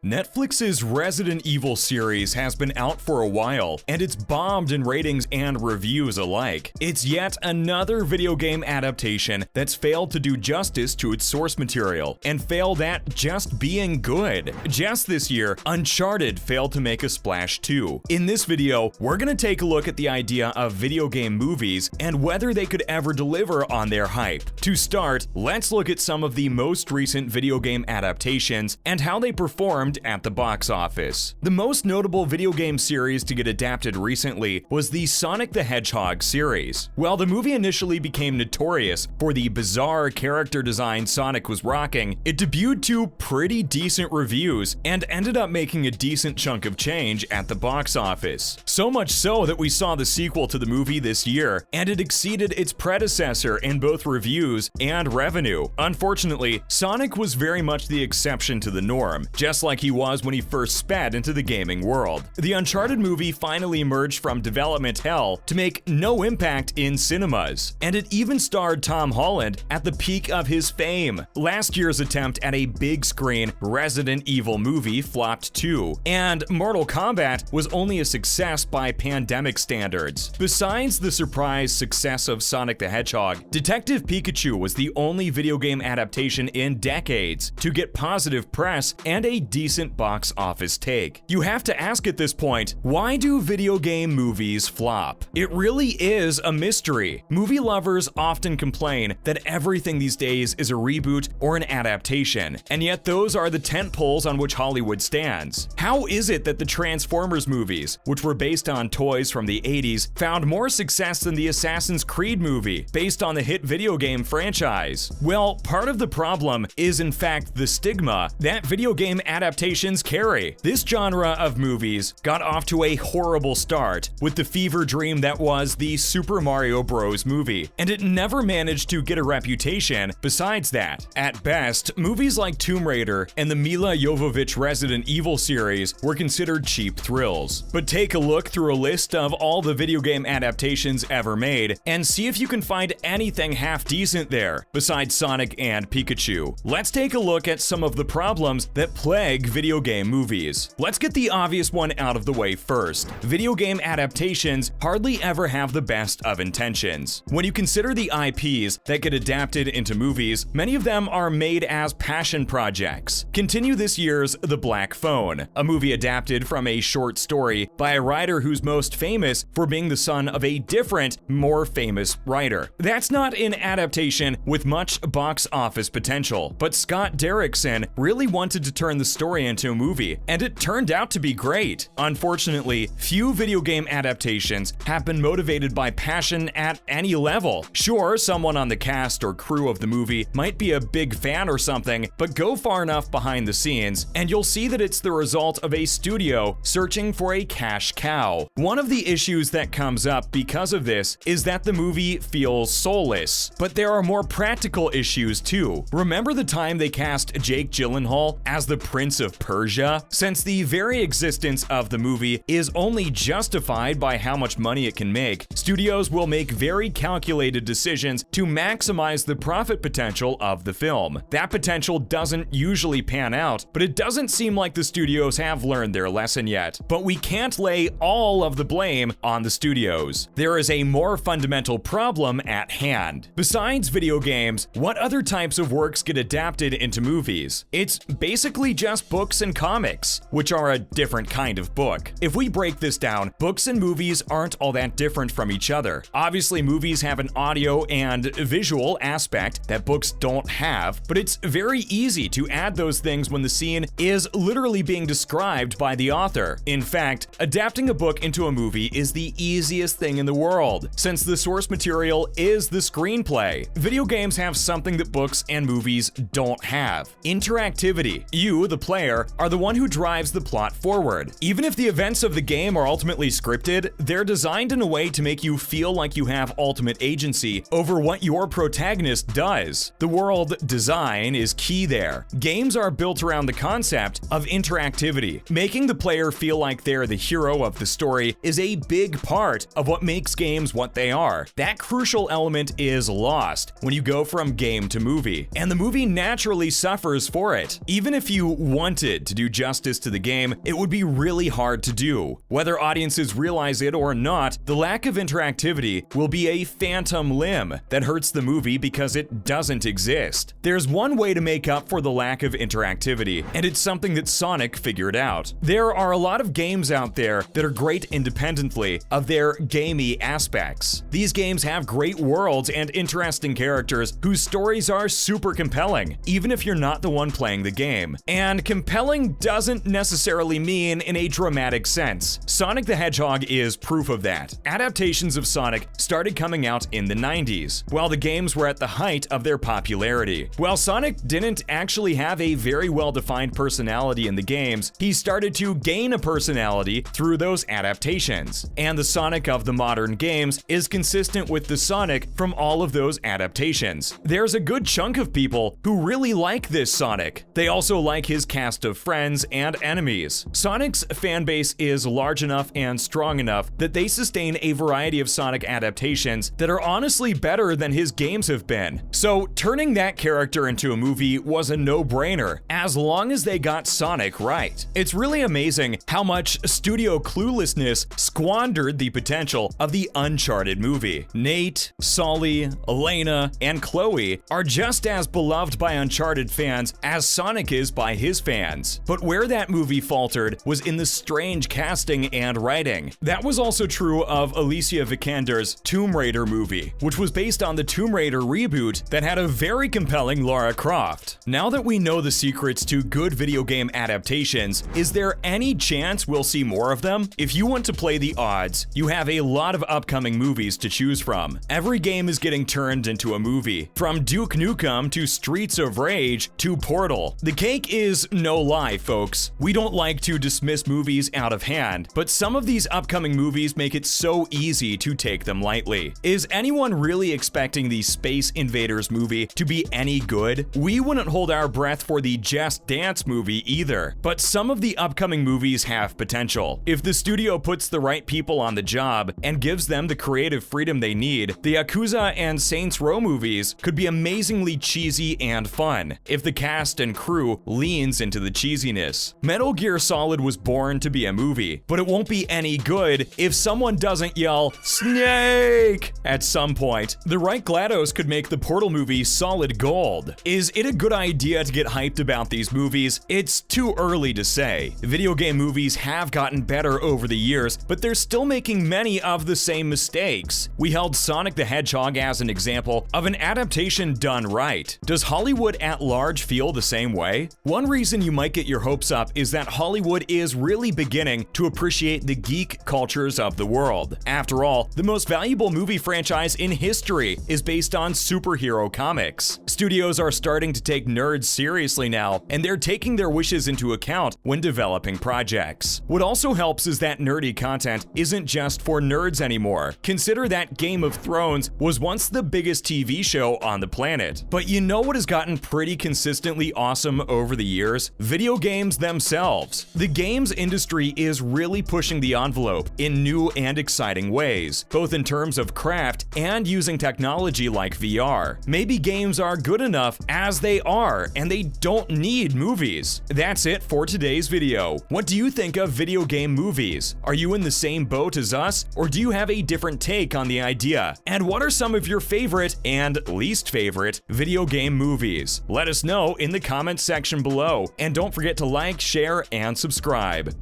Netflix's Resident Evil series has been out for a while, and it's bombed in ratings and reviews alike. It's yet another video game adaptation that's failed to do justice to its source material, and failed at just being good. Just this year, Uncharted failed to make a splash too. In this video, we're gonna take a look at the idea of video game movies and whether they could ever deliver on their hype. To start, let's look at some of the most recent video game adaptations and how they performed at the box office. The most notable video game series to get adapted recently was the Sonic the Hedgehog series. While the movie initially became notorious for the bizarre character design Sonic was rocking, it debuted to pretty decent reviews and ended up making a decent chunk of change at the box office. So much so that we saw the sequel to the movie this year, and it exceeded its predecessor in both reviews and revenue. Unfortunately, Sonic was very much the exception to the norm, just like he was when he first sped into the gaming world. The Uncharted movie finally emerged from development hell to make no impact in cinemas, and it even starred Tom Holland at the peak of his fame. Last year's attempt at a big screen Resident Evil movie flopped too, and Mortal Kombat was only a success by pandemic standards. Besides the surprise success of Sonic the Hedgehog, Detective Pikachu was the only video game adaptation in decades to get positive press and a decent box office take. You have to ask at this point, why do video game movies flop? It really is a mystery. Movie lovers often complain that everything these days is a reboot or an adaptation, and yet those are the tentpoles on which Hollywood stands. How is it that the Transformers movies, which were based on toys from the 80s, found more success than the Assassin's Creed movie, based on the hit video game franchise? Well, part of the problem is in fact the stigma that video game adaptations carry. This genre of movies got off to a horrible start with the fever dream that was the Super Mario Bros. Movie, and it never managed to get a reputation besides that. At best, movies like Tomb Raider and the Mila Jovovich Resident Evil series were considered cheap thrills. But take a look through a list of all the video game adaptations ever made and see if you can find anything half decent there, besides Sonic and Pikachu. Let's take a look at some of the problems that plague video game movies. Let's get the obvious one out of the way first. Video game adaptations hardly ever have the best of intentions. When you consider the IPs that get adapted into movies, many of them are made as passion projects. Continue this year's The Black Phone, a movie adapted from a short story by a writer who's most famous for being the son of a different, more famous writer. That's not an adaptation with much box office potential, but Scott Derrickson really wanted to turn the story into a movie, and it turned out to be great. Unfortunately, few video game adaptations have been motivated by passion at any level. Sure, someone on the cast or crew of the movie might be a big fan or something, but go far enough behind the scenes, and you'll see that it's the result of a studio searching for a cash cow. One of the issues that comes up because of this is that the movie feels soulless, but there are more practical issues too. Remember the time they cast Jake Gyllenhaal as the Prince of Persia? Since the very existence of the movie is only justified by how much money it can make, studios will make very calculated decisions to maximize the profit potential of the film. That potential doesn't usually pan out, but it doesn't seem like the studios have learned their lesson yet. But we can't lay all of the blame on the studios. There is a more fundamental problem at hand. Besides video games, what other types of works get adapted into movies? It's basically just books and comics, which are a different kind of book. If we break this down, books and movies aren't all that different from each other. Obviously, movies have an audio and visual aspect that books don't have, but it's very easy to add those things when the scene is literally being described by the author. In fact, adapting a book into a movie is the easiest thing in the world, since the source material is the screenplay. Video games have something that books and movies don't have: interactivity. You, the player, are the one who drives the plot forward. Even if the events of the game are ultimately scripted, they're designed in a way to make you feel like you have ultimate agency over what your protagonist does. The world design is key there. Games are built around the concept of interactivity. Making the player feel like they're the hero of the story is a big part of what makes games what they are. That crucial element is lost when you go from game to movie, and the movie naturally suffers for it. Even if you want wanted to do justice to the game, it would be really hard to do. Whether audiences realize it or not, the lack of interactivity will be a phantom limb that hurts the movie because it doesn't exist. There's one way to make up for the lack of interactivity, and it's something that Sonic figured out. There are a lot of games out there that are great independently of their gamey aspects. These games have great worlds and interesting characters whose stories are super compelling, even if you're not the one playing the game. And compelling doesn't necessarily mean in a dramatic sense. Sonic the Hedgehog is proof of that. Adaptations of Sonic started coming out in the 90s, while the games were at the height of their popularity. While Sonic didn't actually have a very well-defined personality in the games, he started to gain a personality through those adaptations. And the Sonic of the modern games is consistent with the Sonic from all of those adaptations. There's a good chunk of people who really like this Sonic. They also like his cast of friends and enemies. Sonic's fanbase is large enough and strong enough that they sustain a variety of Sonic adaptations that are honestly better than his games have been. So turning that character into a movie was a no-brainer, as long as they got Sonic right. It's really amazing how much studio cluelessness squandered the potential of the Uncharted movie. Nate, Sully, Elena, and Chloe are just as beloved by Uncharted fans as Sonic is by his fans. But where that movie faltered was in the strange casting and writing. That was also true of Alicia Vikander's Tomb Raider movie, which was based on the Tomb Raider reboot that had a very compelling Lara Croft. Now that we know the secrets to good video game adaptations, is there any chance we'll see more of them? If you want to play the odds, you have a lot of upcoming movies to choose from. Every game is getting turned into a movie, from Duke Nukem to Streets of Rage to Portal. The cake is no lie, folks. We don't like to dismiss movies out of hand, but some of these upcoming movies make it so easy to take them lightly. Is anyone really expecting the Space Invaders movie to be any good? We wouldn't hold our breath for the Just Dance movie either, but some of the upcoming movies have potential. If the studio puts the right people on the job and gives them the creative freedom they need, the Yakuza and Saints Row movies could be amazingly cheesy and fun if the cast and crew leans into the cheesiness. Metal Gear Solid was born to be a movie, but it won't be any good if someone doesn't yell "Snake" at some point. The right GLaDOS could make the Portal movie solid gold. Is it a good idea to get hyped about these movies? It's too early to say. Video game movies have gotten better over the years, but they're still making many of the same mistakes. We held Sonic the Hedgehog as an example of an adaptation done right. Does Hollywood at large feel the same way? One reason you might get your hopes up is that Hollywood is really beginning to appreciate the geek cultures of the world. After all, the most valuable movie franchise in history is based on superhero comics. Studios are starting to take nerds seriously now, and they're taking their wishes into account when developing projects. What also helps is that nerdy content isn't just for nerds anymore. Consider that Game of Thrones was once the biggest TV show on the planet. But you know what has gotten pretty consistently awesome over the years? Video games themselves. The games industry is really pushing the envelope in new and exciting ways, both in terms of craft and using technology like VR. Maybe games are good enough as they are, and they don't need movies. That's it for today's video. What do you think of video game movies? Are you in the same boat as us, or do you have a different take on the idea? And what are some of your favorite and least favorite video game movies? Let us know in the comments section below, and don't forget to like, share, and subscribe.